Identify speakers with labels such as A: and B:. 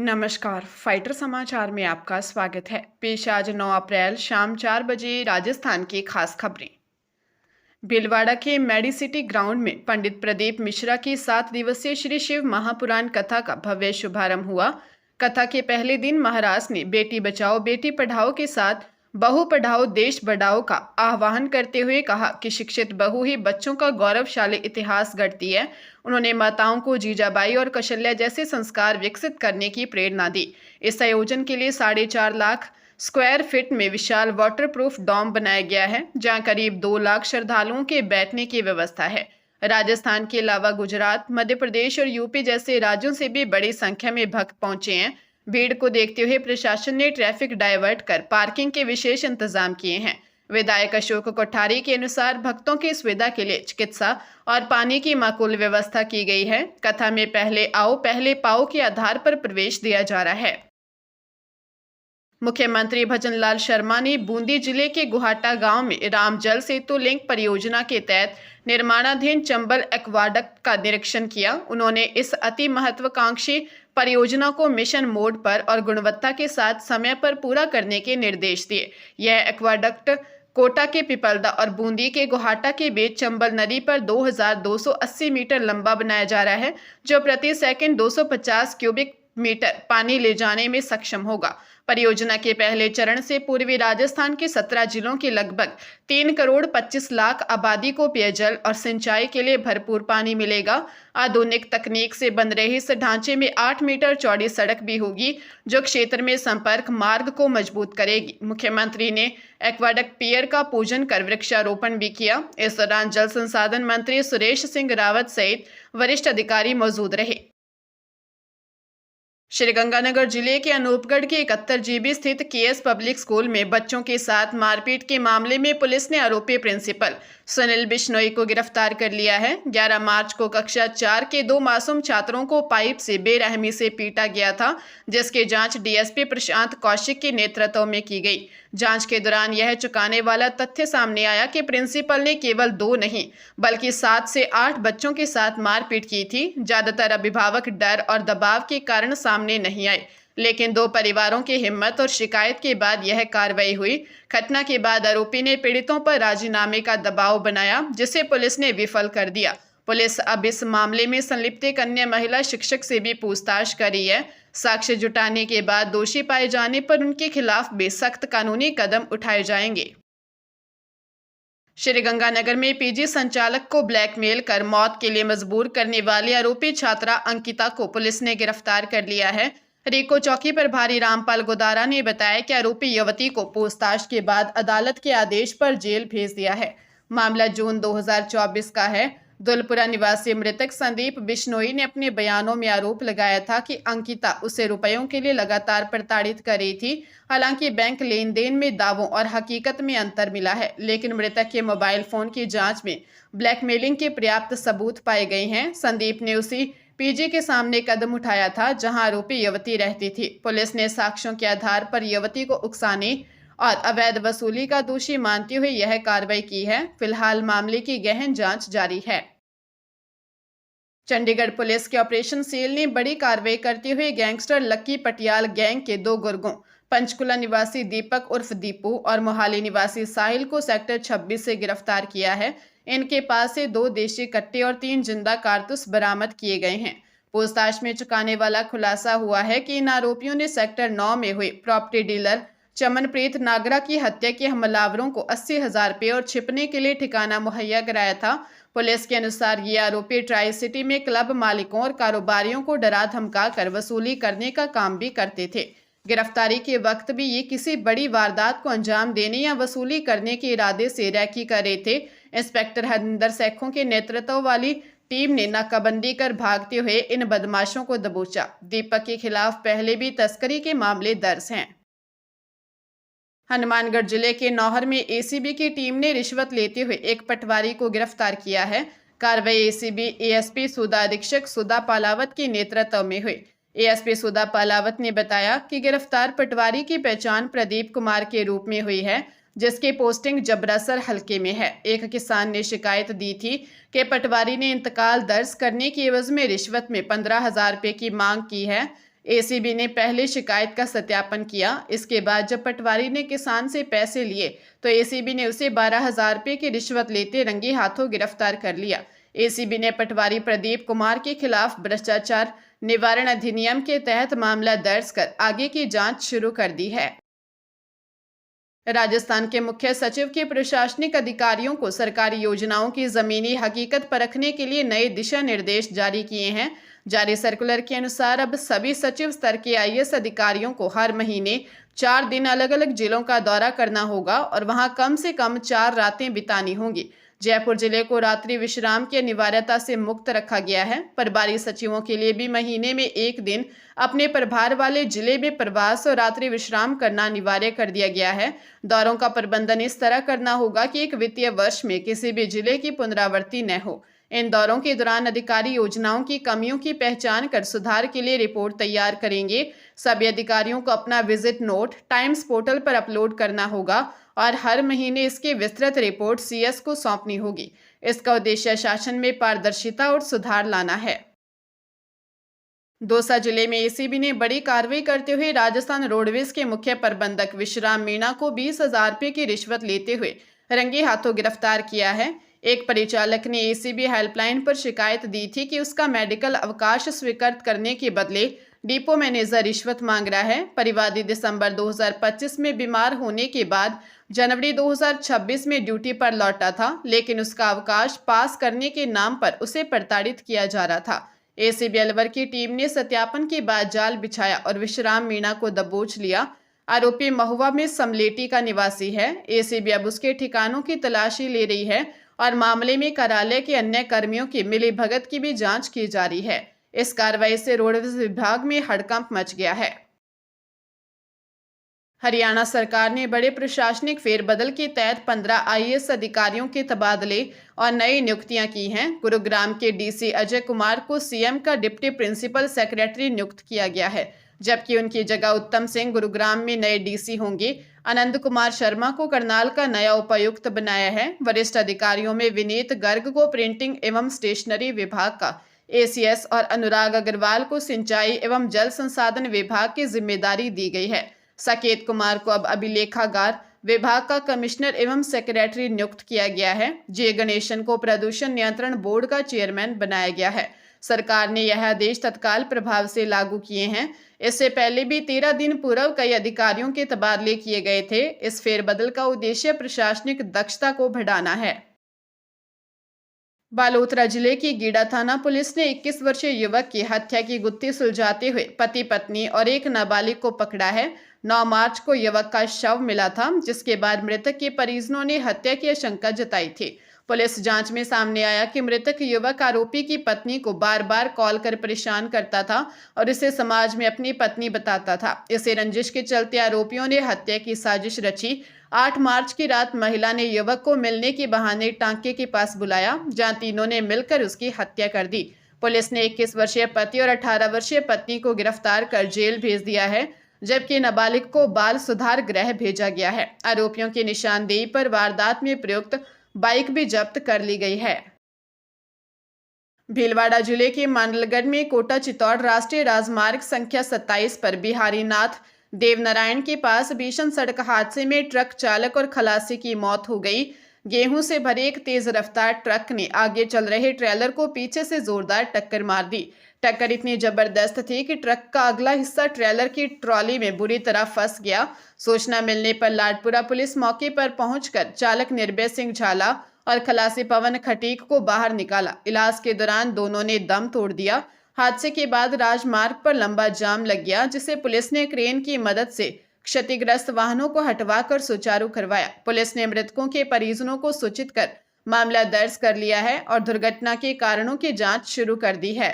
A: नमस्कार, फाइटर समाचार में आपका स्वागत है। पेश आज 9 अप्रैल शाम 4 बजे राजस्थान की खास खबरें। भीलवाड़ा के मेडिसिटी ग्राउंड में पंडित प्रदीप मिश्रा की 7 दिवसीय श्री शिव महापुराण कथा का भव्य शुभारंभ हुआ। कथा के पहले दिन महाराज ने बेटी बचाओ बेटी पढ़ाओ के साथ बहू पढ़ाओ देश बढ़ाओ का आह्वान करते हुए कहा कि शिक्षित बहू ही बच्चों का गौरवशाली इतिहास गढ़ती है। उन्होंने माताओं को जीजाबाई और कौशल्या जैसे संस्कार विकसित करने की प्रेरणा दी। इस आयोजन के लिए 4.5 लाख स्क्वायर फीट में विशाल वाटरप्रूफ डॉम बनाया गया है, जहां करीब 2 लाख श्रद्धालुओं के बैठने की व्यवस्था है। राजस्थान के अलावा गुजरात, मध्य प्रदेश और यूपी जैसे राज्यों से भी बड़ी संख्या में भक्त पहुंचे हैं। भीड़ को देखते हुए प्रशासन ने ट्रैफिक डाइवर्ट कर पार्किंग के विशेष इंतजाम किए हैं। विधायक अशोक कोठारी के अनुसार भक्तों की सुविधा के लिए चिकित्सा और पानी की माकूल व्यवस्था की गई है। कथा में पहले आओ पहले पाओ के आधार पर प्रवेश दिया जा रहा है। मुख्यमंत्री भजनलाल शर्मा ने बूंदी जिले के गुहाटा गांव में राम जल सेतु लिंक परियोजना के तहत निर्माणाधीन चंबल एक्वाडक्ट का निरीक्षण किया। उन्होंने इस अति महत्वाकांक्षी परियोजना को मिशन मोड पर और गुणवत्ता के साथ समय पर पूरा करने के निर्देश दिए। यह एक्वाडक्ट कोटा के पिपलदा और बूंदी के गुहाटा के बीच चंबल नदी पर 2280 मीटर लंबा बनाया जा रहा है, जो प्रति सेकंड 250 क्यूबिक मीटर पानी ले जाने में सक्षम होगा। परियोजना के पहले चरण से पूर्वी राजस्थान के 17 जिलों की लगभग 3 करोड़ 25 लाख आबादी को पेयजल और सिंचाई के लिए भरपूर पानी मिलेगा। आधुनिक तकनीक से बन रहे इस ढांचे में 8 मीटर चौड़ी सड़क भी होगी, जो क्षेत्र में संपर्क मार्ग को मजबूत करेगी। मुख्यमंत्री ने एक्वाडक्ट पियर का पूजन कर वृक्षारोपण भी किया। इस दौरान जल संसाधन मंत्री सुरेश सिंह रावत सहित वरिष्ठ अधिकारी मौजूद रहे। श्रीगंगानगर जिले के अनूपगढ़ के 71 जीबी स्थित केएस पब्लिक स्कूल में बच्चों के साथ मारपीट के मामले में पुलिस ने आरोपी प्रिंसिपल सुनील बिश्नोई को गिरफ्तार कर लिया है। 11 मार्च को कक्षा 4 के 2 मासूम छात्रों को पाइप से बेरहमी से पीटा गया था, जिसकी जांच डीएसपी प्रशांत कौशिक के नेतृत्व में की गई। जांच के दौरान यह चौंकाने वाला तथ्य सामने आया कि प्रिंसिपल ने केवल 2 नहीं बल्कि 7 से 8 बच्चों के साथ मारपीट की थी। ज्यादातर अभिभावक डर और दबाव के कारण सामने नहीं आए, लेकिन 2 परिवारों की हिम्मत और शिकायत के बाद यह कार्रवाई हुई। घटना के बाद आरोपी ने पीड़ितों पर राजीनामे का दबाव बनाया, जिसे पुलिस ने विफल कर दिया। पुलिस अब इस मामले में संलिप्त एक अन्य महिला शिक्षक से भी पूछताछ कर रही है। साक्ष्य जुटाने के बाद दोषी पाए जाने पर उनके खिलाफ भी सख्त कानूनी कदम उठाए जाएंगे। श्रीगंगानगर में पीजी संचालक को ब्लैकमेल कर मौत के लिए मजबूर करने वाली आरोपी छात्रा अंकिता को पुलिस ने गिरफ्तार कर लिया है। रीको चौकी प्रभारी रामपाल गोदारा ने बताया कि आरोपी युवती को पूछताछ के बाद अदालत के आदेश पर जेल भेज दिया है। मामला जून 2024 का है। दुलपुरा निवासी मृतक संदीप बिश्नोई ने अपने बयानों में आरोप लगाया था कि अंकिता उसे रुपयों के लिए लगातार प्रताड़ित कर रही थी। हालांकि बैंक लेन देन में दावों और हकीकत में अंतर मिला है, लेकिन मृतक के मोबाइल फोन की जांच में ब्लैकमेलिंग के पर्याप्त सबूत पाए गए हैं। संदीप ने उसी पीजी के सामने कदम उठाया था जहां आरोपी युवती रहती थी। पुलिस ने साक्ष्यों के आधार पर युवती को उकसाने और अवैध वसूली का दोषी मानते हुए यह कार्रवाई की है। फिलहाल मामले की गहन जांच जारी है। चंडीगढ़ पुलिस के ऑपरेशन सेल ने बड़ी कार्रवाई करते हुए गैंगस्टर लक्की पटियाल गैंग के 2 गुर्गों पंचकुला निवासी दीपक उर्फ दीपू और मोहाली निवासी साहिल को सेक्टर 26 से गिरफ्तार किया है। इनके पास से 2 देशी कट्टे और 3 जिंदा कारतूस बरामद किए गए हैं। पूछताछ में चौंकाने वाला खुलासा हुआ है कि इन आरोपियों ने सेक्टर 9 में हुई प्रॉपर्टी डीलर चमनप्रीत नागरा की हत्या के हमलावरों को 80,000 रुपये और छिपने के लिए ठिकाना मुहैया कराया था। पुलिस के अनुसार ये आरोपी ट्राई सिटी में क्लब मालिकों और कारोबारियों को डरा धमका कर वसूली करने का काम भी करते थे। गिरफ्तारी के वक्त भी ये किसी बड़ी वारदात को अंजाम देने या वसूली करने के इरादे से रैकी कर रहे थे। इंस्पेक्टर हरिंदर सैखों के नेतृत्व वाली टीम ने नाकाबंदी कर भागते हुए इन बदमाशों को दबोचा। दीपक के खिलाफ पहले भी तस्करी के मामले दर्ज हैं। हनुमानगढ़ जिले के नौहर में एसीबी की टीम ने रिश्वत लेते हुए एक पटवारी को गिरफ्तार किया है। कार्रवाई एसीबी एएसपी सुधा अधीक्षक सुधा पालावत के नेतृत्व में हुई। एएसपी सुधा पालावत ने बताया कि गिरफ्तार पटवारी की पहचान प्रदीप कुमार के रूप में हुई है, जिसकी पोस्टिंग जबरासर हलके में है। एक किसान ने शिकायत दी थी कि पटवारी ने इंतकाल दर्ज करने की एवज में रिश्वत में 15,000 रुपये की मांग की है। एसीबी ने पहले शिकायत का सत्यापन किया। इसके बाद जब पटवारी ने किसान से पैसे लिए तो एसीबी ने उसे 12,000 रुपये की रिश्वत लेते रंगे हाथों गिरफ्तार कर लिया। एसीबी ने पटवारी प्रदीप कुमार के खिलाफ भ्रष्टाचार निवारण अधिनियम के तहत मामला दर्ज कर आगे की जांच शुरू कर दी है। राजस्थान के मुख्य सचिव के प्रशासनिक अधिकारियों को सरकारी योजनाओं की जमीनी हकीकत परखने के लिए नए दिशा निर्देश जारी किए हैं। जारी सर्कुलर के अनुसार अब सभी सचिव स्तर के आईएएस अधिकारियों को हर महीने 4 दिन अलग अलग जिलों का दौरा करना होगा और वहां कम से कम 4 रातें बितानी होंगी। जयपुर जिले को रात्रि विश्राम की अनिवार्यता से मुक्त रखा गया है। प्रभारी सचिवों के लिए भी महीने में 1 दिन अपने प्रभार वाले जिले में प्रवास और रात्रि विश्राम करना अनिवार्य कर दिया गया है। दौरों का प्रबंधन इस तरह करना होगा कि एक वित्तीय वर्ष में किसी भी जिले की पुनरावृत्ति न हो। इन दौरों के दौरान अधिकारी योजनाओं की कमियों की पहचान कर सुधार के लिए रिपोर्ट तैयार करेंगे। सभी अधिकारियों को अपना विजिट नोट टाइम्स पोर्टल पर अपलोड करना होगा और हर महीने इसकी विस्तृत रिपोर्ट सीएस को सौंपनी होगी। इसका उद्देश्य शासन में पारदर्शिता और सुधार लाना है। दौसा जिले में एसीबी ने बड़ी कार्रवाई करते हुए राजस्थान रोडवेज के मुख्य प्रबंधक विश्राम मीणा को 20,000 रुपये की रिश्वत लेते हुए रंगे हाथों गिरफ्तार किया है। एक परिचालक ने एसीबी हेल्पलाइन पर शिकायत दी थी कि उसका मेडिकल अवकाश स्वीकृत करने के बदले डिपो मैनेजर रिश्वत मांग रहा है। परिवादी दिसंबर 2025 में बीमार होने के बाद जनवरी 2026 में ड्यूटी पर लौटा था, लेकिन उसका अवकाश पास करने के नाम पर उसे प्रताड़ित किया जा रहा था। एसीबी अलवर की टीम ने सत्यापन के बाद जाल बिछाया और विश्राम मीणा को दबोच लिया। आरोपी महुआ में समलेटी का निवासी है। एसीबी अब उसके ठिकानों की तलाशी ले रही है और मामले में कार्यालय के अन्य कर्मियों की मिलीभगत की भी जांच की जा रही है। इस कार्रवाई से रोडवेज विभाग में हड़कंप मच गया है। हरियाणा सरकार ने बड़े प्रशासनिक फेरबदल के तहत 15 आईएएस अधिकारियों के तबादले और नई नियुक्तियां की हैं। गुरुग्राम के डीसी अजय कुमार को सीएम का डिप्टी प्रिंसिपल सेक्रेटरी नियुक्त किया गया है, जबकि उनकी जगह उत्तम सिंह गुरुग्राम में नए डीसी होंगे। आनंद कुमार शर्मा को करनाल का नया उपायुक्त बनाया है। वरिष्ठ अधिकारियों में विनीत गर्ग को प्रिंटिंग एवं स्टेशनरी विभाग का एसीएस और अनुराग अग्रवाल को सिंचाई एवं जल संसाधन विभाग की जिम्मेदारी दी गई है। साकेत कुमार को अब अभिलेखागार विभाग का कमिश्नर एवं सेक्रेटरी नियुक्त किया गया है। जे गणेशन को प्रदूषण नियंत्रण बोर्ड का चेयरमैन बनाया गया है। सरकार ने यह आदेश तत्काल प्रभाव से लागू किए हैं। इससे पहले भी 13 दिन पूर्व कई अधिकारियों के तबादले किए गए थे। इस फेरबदल का उद्देश्य प्रशासनिक दक्षता को बढ़ाना है। बालोतरा जिले की गीडा थाना पुलिस ने 21 वर्षीय युवक की हत्या की गुत्थी सुलझाते हुए पति पत्नी और एक नाबालिग को पकड़ा है। 9 मार्च को युवक का शव मिला था, जिसके बाद मृतक के परिजनों ने हत्या की आशंका जताई थी। पुलिस जांच में सामने आया कि मृतक युवक आरोपी की पत्नी को बार बार कॉल कर परेशान करता था और इसे समाज में अपनी पत्नी बताता था। इसे रंजिश के चलते आरोपियों ने हत्या की साजिश रची। 8 मार्च की रात महिला ने युवक को मिलने के बहाने टांके के पास बुलाया, जहां तीनों ने मिलकर उसकी हत्या कर दी। पुलिस ने 21 वर्षीय पति और 18 वर्षीय पत्नी को गिरफ्तार कर जेल भेज दिया है, जबकि नाबालिग को बाल सुधार गृह भेजा गया है। आरोपियों की निशानदेही पर वारदात में प्रयुक्त बाइक भी जब्त कर ली गई है। भीलवाड़ा जिले के मांडलगढ़ में कोटा चित्तौड़ राष्ट्रीय राजमार्ग संख्या 27 पर बिहारी नाथ देवनारायण के पास भीषण सड़क हादसे में ट्रक चालक और खलासी की मौत हो गई। गेहूं से भरे एक तेज रफ्तार ट्रक ने आगे चल रहे ट्रेलर को पीछे से जोरदार टक्कर मार दी। टक्कर इतनी जबरदस्त थी कि ट्रक का अगला हिस्सा ट्रेलर की ट्रॉली में बुरी तरह फंस गया। सूचना मिलने पर लाडपुरा पुलिस मौके पर पहुंचकर चालक निर्भय सिंह झाला और खलासी पवन खटीक को बाहर निकाला। इलाज के दौरान दोनों ने दम तोड़ दिया। हादसे के बाद राजमार्ग पर लंबा जाम लग गया, जिसे पुलिस ने क्रेन की मदद से क्षतिग्रस्त वाहनों को हटवाकर सुचारू करवाया। पुलिस ने मृतकों के परिजनों को सूचित कर मामला दर्ज कर लिया है और दुर्घटना के कारणों की जांच शुरू कर दी है।